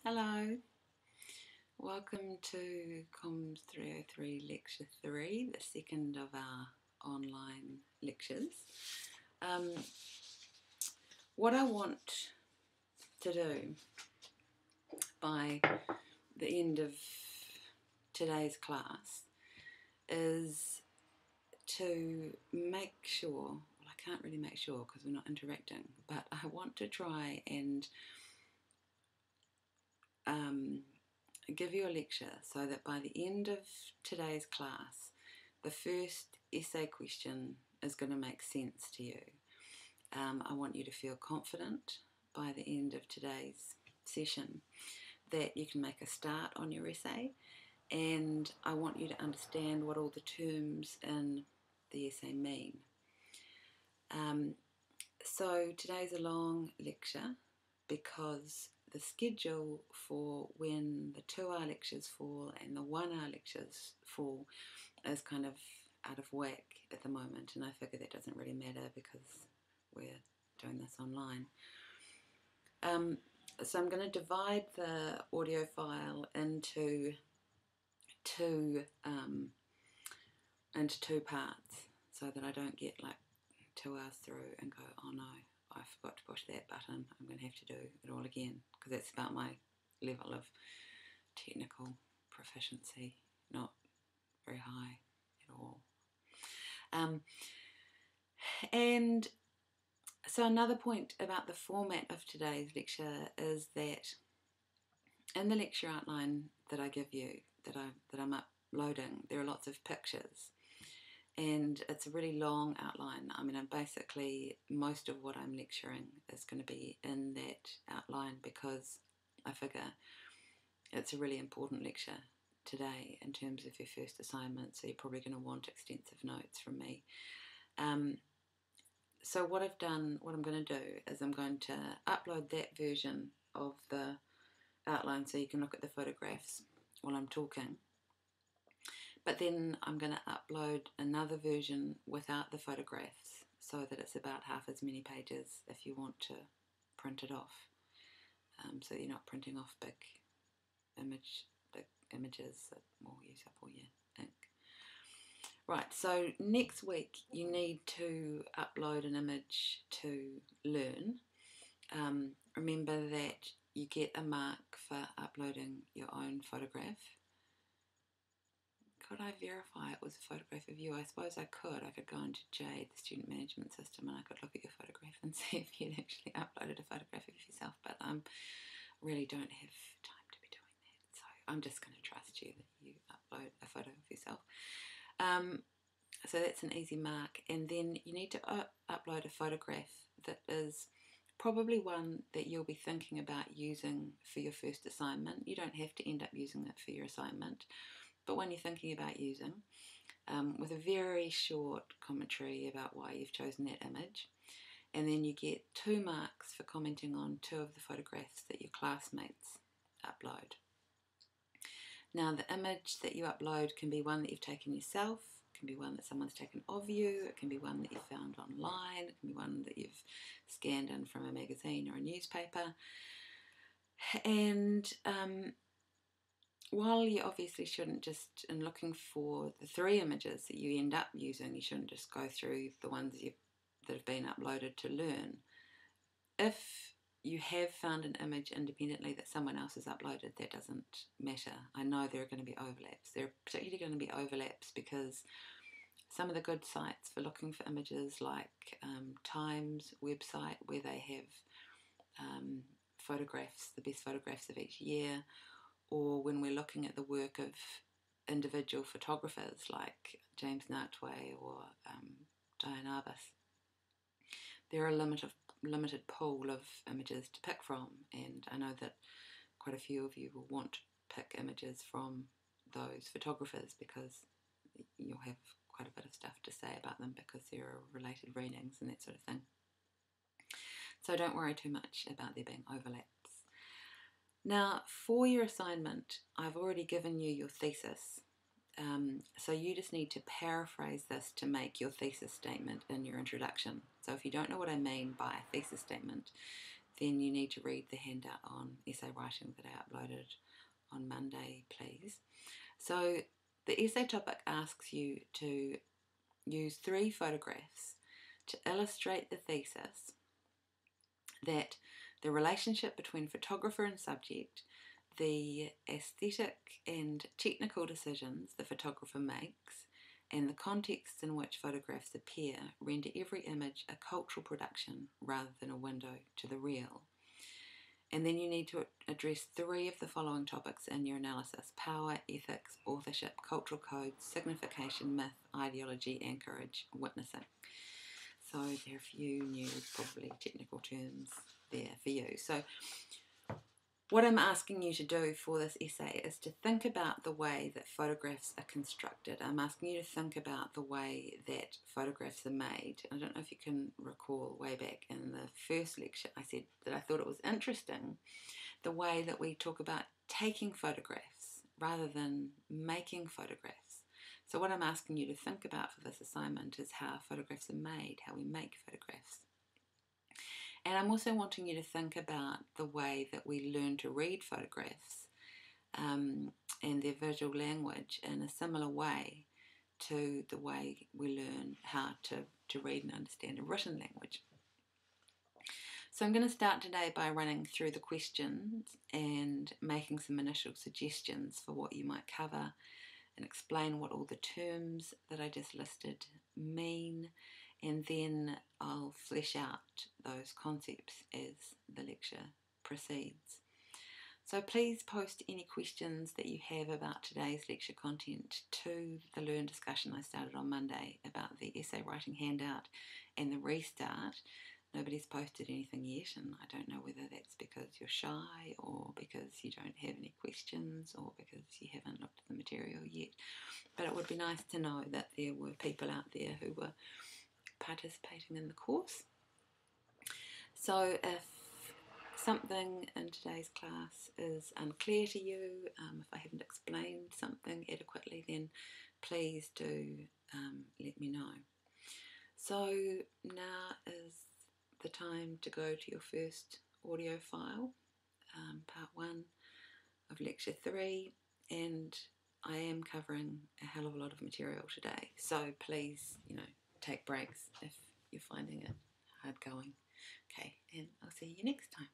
Hello, welcome to Comms 303 Lecture 3, the second of our online lectures. What I want to do by the end of today's class is to make sure, well, I can't really make sure because we're not interacting, but I want to try and give you a lecture so that by the end of today's class, the first essay question is going to make sense to you. I want you to feel confident by the end of today's session that you can make a start on your essay, and I want you to understand what all the terms in the essay mean. So today's a long lecture because the schedule for when the 2-hour lectures fall and the 1-hour lectures fall is kind of out of whack at the moment, and I figure that doesn't really matter because we're doing this online. So I'm going to divide the audio file into two parts so that I don't get like 2 hours through and go, oh no, I forgot to push that button, I'm going to have to do it all again, because that's about my level of technical proficiency, not very high at all. And so another point about the format of today's lecture is that in the lecture outline that I give you, that I'm uploading, there are lots of pictures, and it's a really long outline. I mean, basically most of what I'm lecturing is going to be in that outline because I figure it's a really important lecture today in terms of your first assignment, so you're probably going to want extensive notes from me. So what I'm going to do is I'm going to upload that version of the outline so you can look at the photographs while I'm talking. But then I'm going to upload another version without the photographs so that it's about half as many pages if you want to print it off. So you're not printing off big images that will use up all your ink. Right, so next week you need to upload an image to Learn. Remember that you get a mark for uploading your own photograph. Could I verify it was a photograph of you? I suppose I could. I could go into Jade, the student management system, and I could look at your photograph and see if you'd actually uploaded a photograph of yourself, but I really don't have time to be doing that, so I'm just going to trust you that you upload a photo of yourself. So that's an easy mark, and then you need to upload a photograph that is probably one that you'll be thinking about using for your first assignment. You don't have to end up using it for your assignment, but one you're thinking about using, with a very short commentary about why you've chosen that image. And then you get 2 marks for commenting on 2 of the photographs that your classmates upload. Now, the image that you upload can be one that you've taken yourself, it can be one that someone's taken of you, it can be one that you found online, it can be one that you've scanned in from a magazine or a newspaper. And while you obviously shouldn't just, in looking for the 3 images that you end up using, you shouldn't just go through the ones that have been uploaded to Learn. If you have found an image independently that someone else has uploaded, that doesn't matter. I know there are going to be overlaps. There are particularly going to be overlaps because some of the good sites for looking for images, like Times website, where they have photographs, the best photographs of each year, or when we're looking at the work of individual photographers like James Nachtwey or Diane Arbus, there are a limited pool of images to pick from, and I know that quite a few of you will want to pick images from those photographers because you'll have quite a bit of stuff to say about them because there are related readings and that sort of thing. So don't worry too much about there being overlaps. Now, for your assignment, I've already given you your thesis. So you just need to paraphrase this to make your thesis statement in your introduction. So if you don't know what I mean by a thesis statement, then you need to read the handout on essay writing that I uploaded on Monday, please. So the essay topic asks you to use 3 photographs to illustrate the thesis that the relationship between photographer and subject, the aesthetic and technical decisions the photographer makes, and the contexts in which photographs appear render every image a cultural production rather than a window to the real. And then you need to address 3 of the following topics in your analysis: power, ethics, authorship, cultural codes, signification, myth, ideology, anchorage, witnessing. So there are a few new, probably technical terms there for you. So what I'm asking you to do for this essay is to think about the way that photographs are constructed. I'm asking you to think about the way that photographs are made. I don't know if you can recall way back in the first lecture I said that I thought it was interesting the way that we talk about taking photographs rather than making photographs. So what I'm asking you to think about for this assignment is how photographs are made, how we make photographs. And I'm also wanting you to think about the way that we learn to read photographs and their visual language in a similar way to the way we learn how to read and understand a written language. So I'm going to start today by running through the questions and making some initial suggestions for what you might cover, and explain what all the terms that I just listed mean, and then I'll flesh out those concepts as the lecture proceeds. So please post any questions that you have about today's lecture content to the Learn discussion I started on Monday about the essay writing handout and the restart. Nobody's posted anything yet, and I don't know whether that's because you're shy or because you don't have any questions or because you haven't looked at the material yet. But it would be nice to know that there were people out there who were participating in the course. So if something in today's class is unclear to you, if I haven't explained something adequately, then please do let me know. So now is the time to go to your first audio file, part 1 of lecture 3, and I am covering a hell of a lot of material today, so please, take breaks if you're finding it hard going. Okay, and I'll see you next time.